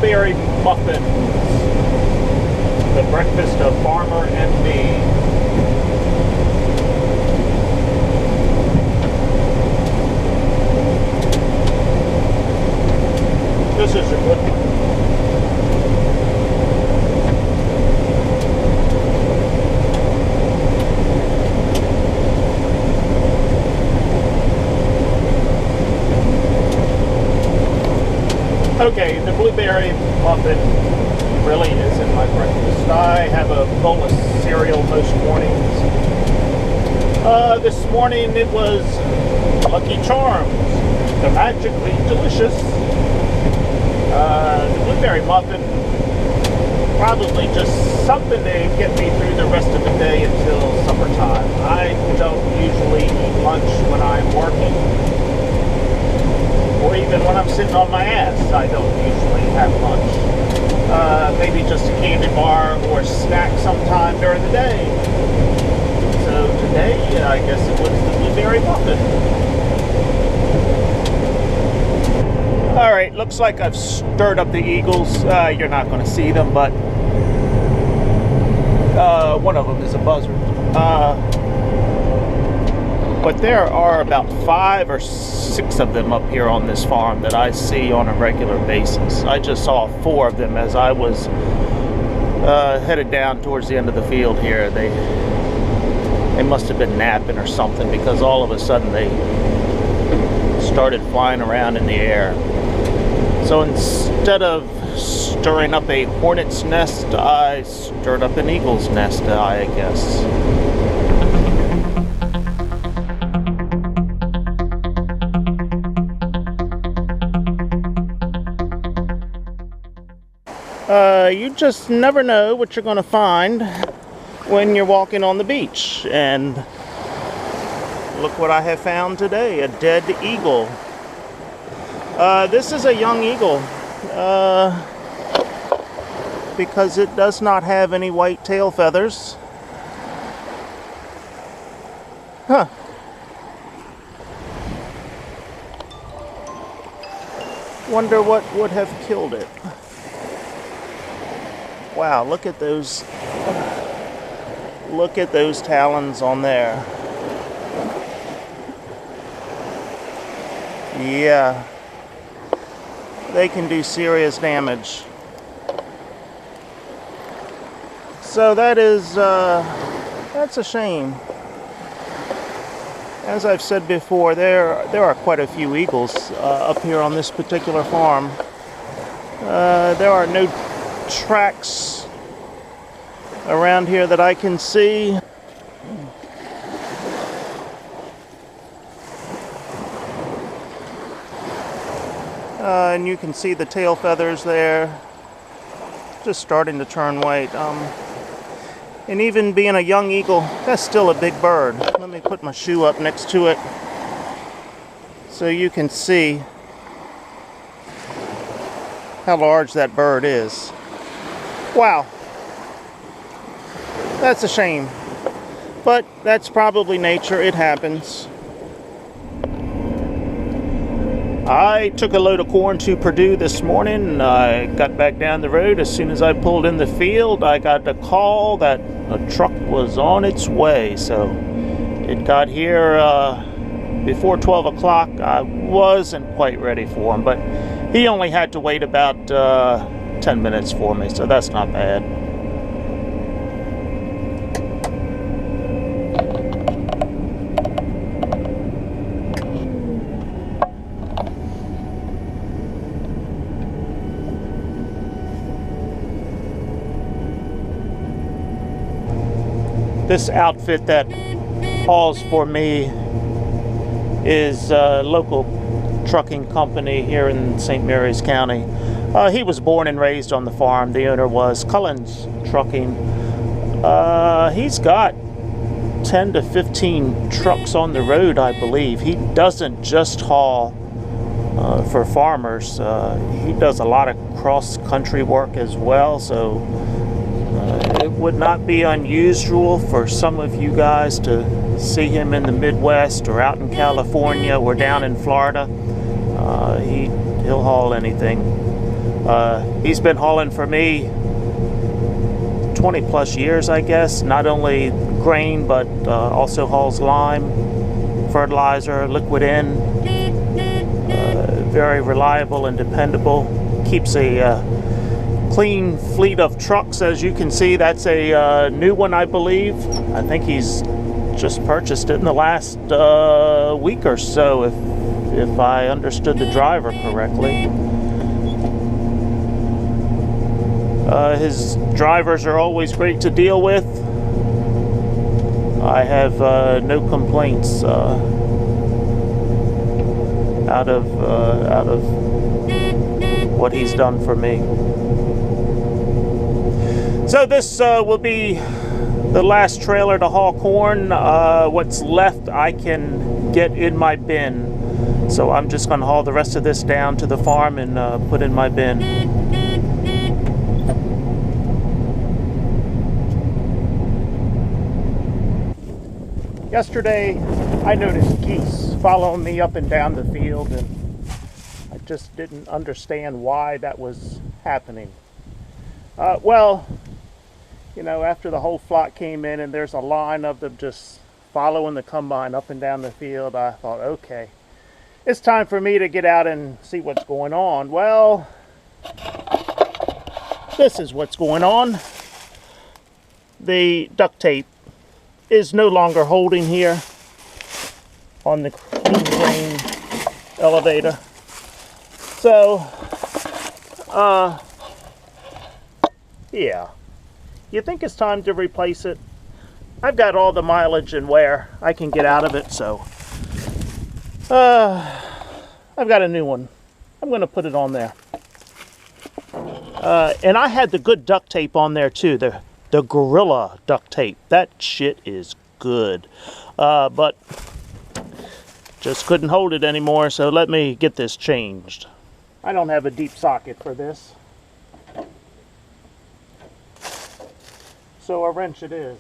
blueberry muffins, the breakfast of Farmer and me. This is a good one. Okay, the blueberry muffin really isn't my breakfast. I have a bowl of cereal most mornings. This morning it was Lucky Charms. They're magically delicious. The blueberry muffin, probably just something to get me through the rest of the day until supper time. I don't usually eat lunch when I'm working, or even when I'm sitting on my ass. I don't usually have lunch. Maybe just a candy bar or a snack sometime during the day. So today, I guess it was the blueberry muffin. Alright, looks like I've stirred up the eagles. You're not going to see them, but one of them is a buzzard. But there are about 5 or 6 of them up here on this farm that I see on a regular basis. I just saw 4 of them as I was headed down towards the end of the field here. They must have been napping or something, because all of a sudden they started flying around in the air. So instead of stirring up a hornet's nest, I stirred up an eagle's nest, I guess. You just never know what you're going to find when you're walking on the beach. And look what I have found today, a dead eagle. This is a young eagle, because it does not have any white tail feathers. Huh. Wonder what would have killed it. Wow, look at those talons on there. Yeah. They can do serious damage. So that is, that's a shame. As I've said before, there are quite a few eagles up here on this particular farm. There are no tracks around here that I can see. And you can see the tail feathers there just starting to turn white. And even being a young eagle, that's still a big bird. Let me put my shoe up next to it so you can see how large that bird is. Wow. That's a shame. But that's probably nature. It happens. I took a load of corn to Purdue this morning. I got back down the road. As soon as I pulled in the field, I got a call that a truck was on its way. So it got here before 12 o'clock. I wasn't quite ready for him, but he only had to wait about 10 minutes for me, so that's not bad. This outfit that hauls for me is a local trucking company here in St. Mary's County. He was born and raised on the farm. The owner was Cullen's Trucking. He's got 10 to 15 trucks on the road, I believe. He doesn't just haul for farmers. He does a lot of cross-country work as well, so it would not be unusual for some of you guys to see him in the Midwest or out in California or down in Florida. He'll haul anything. He's been hauling for me 20 plus years, I guess. Not only grain, but also hauls lime, fertilizer, liquid in. Very reliable and dependable. Keeps a clean fleet of trucks. As you can see, that's a new one, I believe. I think he's just purchased it in the last week or so, if I understood the driver correctly. His drivers are always great to deal with. I have no complaints out of what he's done for me. So this will be the last trailer to haul corn. What's left I can get in my bin. So I'm just going to haul the rest of this down to the farm and put in my bin. Yesterday, I noticed geese following me up and down the field, and I just didn't understand why that was happening. Well, you know, after the whole flock came in and there's a line of them just following the combine up and down the field, I thought, okay, it's time for me to get out and see what's going on. Well, this is what's going on. The duct tape is no longer holding here on the clean grain elevator. So, yeah. You think it's time to replace it? I've got all the mileage and wear I can get out of it, so I've got a new one. I'm going to put it on there. And I had the good duct tape on there too, the Gorilla duct tape. That shit is good. But just couldn't hold it anymore, so let me get this changed. I don't have a deep socket for this, so a wrench it is.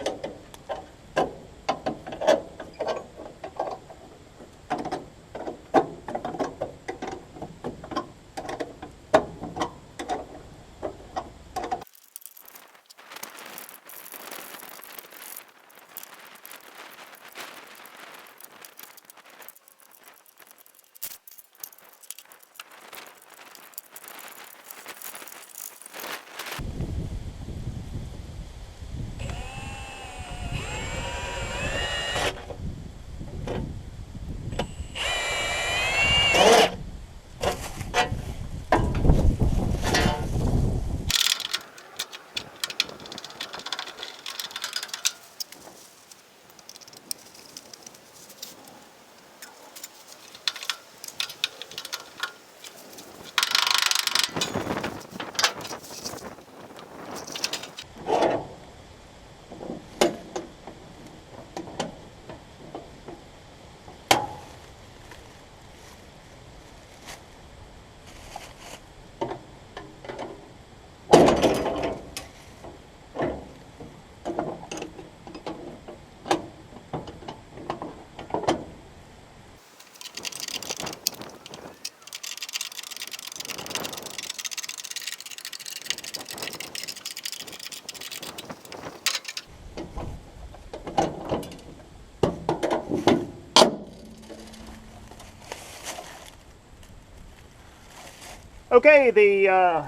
Okay, the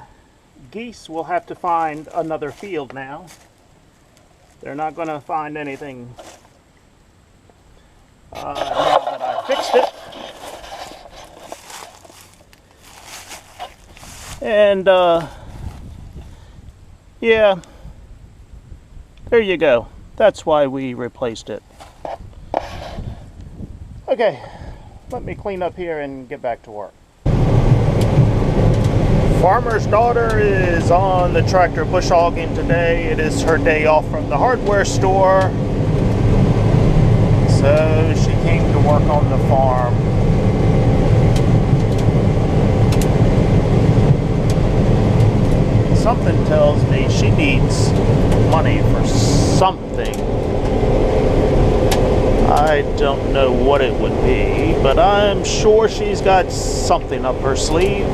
geese will have to find another field now. They're not going to find anything now that I fixed it. And yeah, there you go. That's why we replaced it. Okay, let me clean up here and get back to work. Farmer's daughter is on the tractor bush hogging today. It is her day off from the hardware store. So she came to work on the farm. Something tells me she needs money for something. I don't know what it would be, but I'm sure she's got something up her sleeve.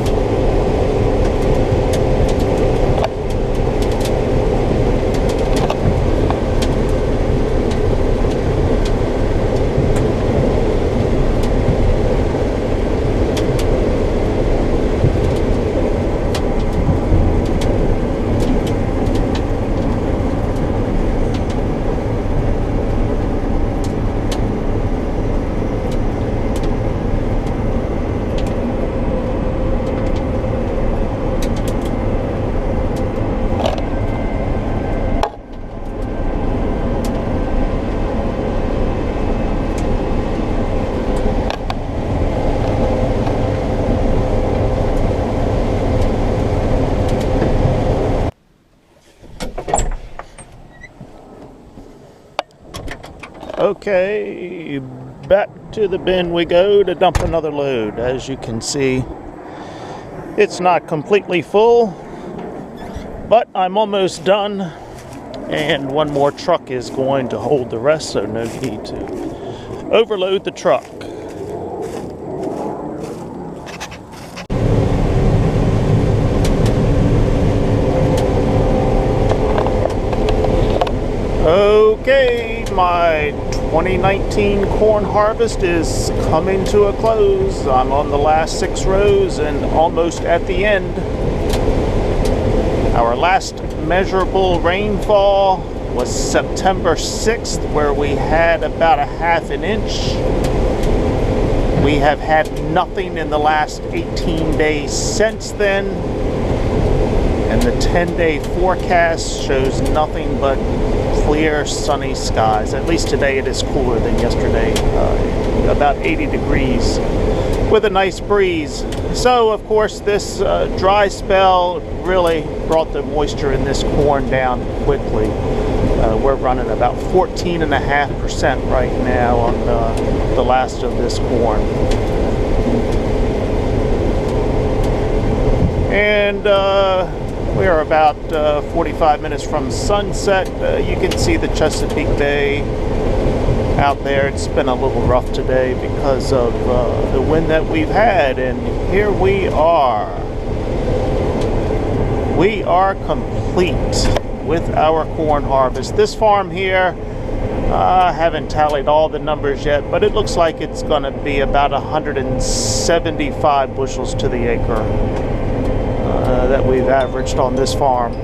Okay, back to the bin we go to dump another load. As you can see, it's not completely full, but I'm almost done, and one more truck is going to hold the rest, so no need to overload the truck. Okay, my 2019 corn harvest is coming to a close. I'm on the last 6 rows and almost at the end. Our last measurable rainfall was September 6th, where we had about a half an inch. We have had nothing in the last 18 days since then, and the 10-day forecast shows nothing but clear, sunny skies. At least today it is cooler than yesterday, about 80 degrees with a nice breeze. So of course this dry spell really brought the moisture in this corn down quickly. We're running about 14.5% right now on the last of this corn. And we are about 45 minutes from sunset. You can see the Chesapeake Bay out there. It's been a little rough today because of the wind that we've had, and here we are. We are complete with our corn harvest. This farm here, I haven't tallied all the numbers yet, but it looks like it's going to be about 175 bushels to the acre that we've averaged on this farm.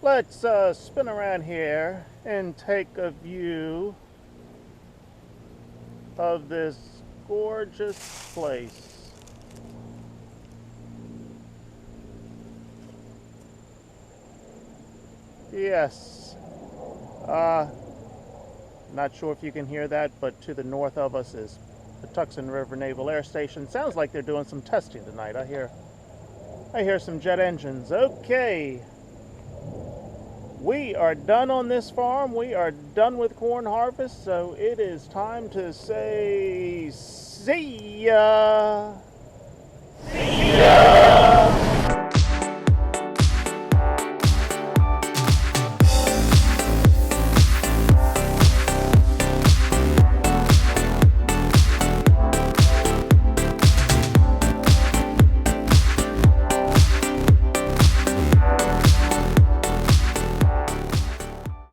Let's spin around here and take a view of this gorgeous place. Yes, not sure if you can hear that, but to the north of us is the Tucson River Naval Air Station. Sounds like they're doing some testing tonight. I hear some jet engines. Okay. We are done on this farm. We are done with corn harvest, so it is time to say see ya.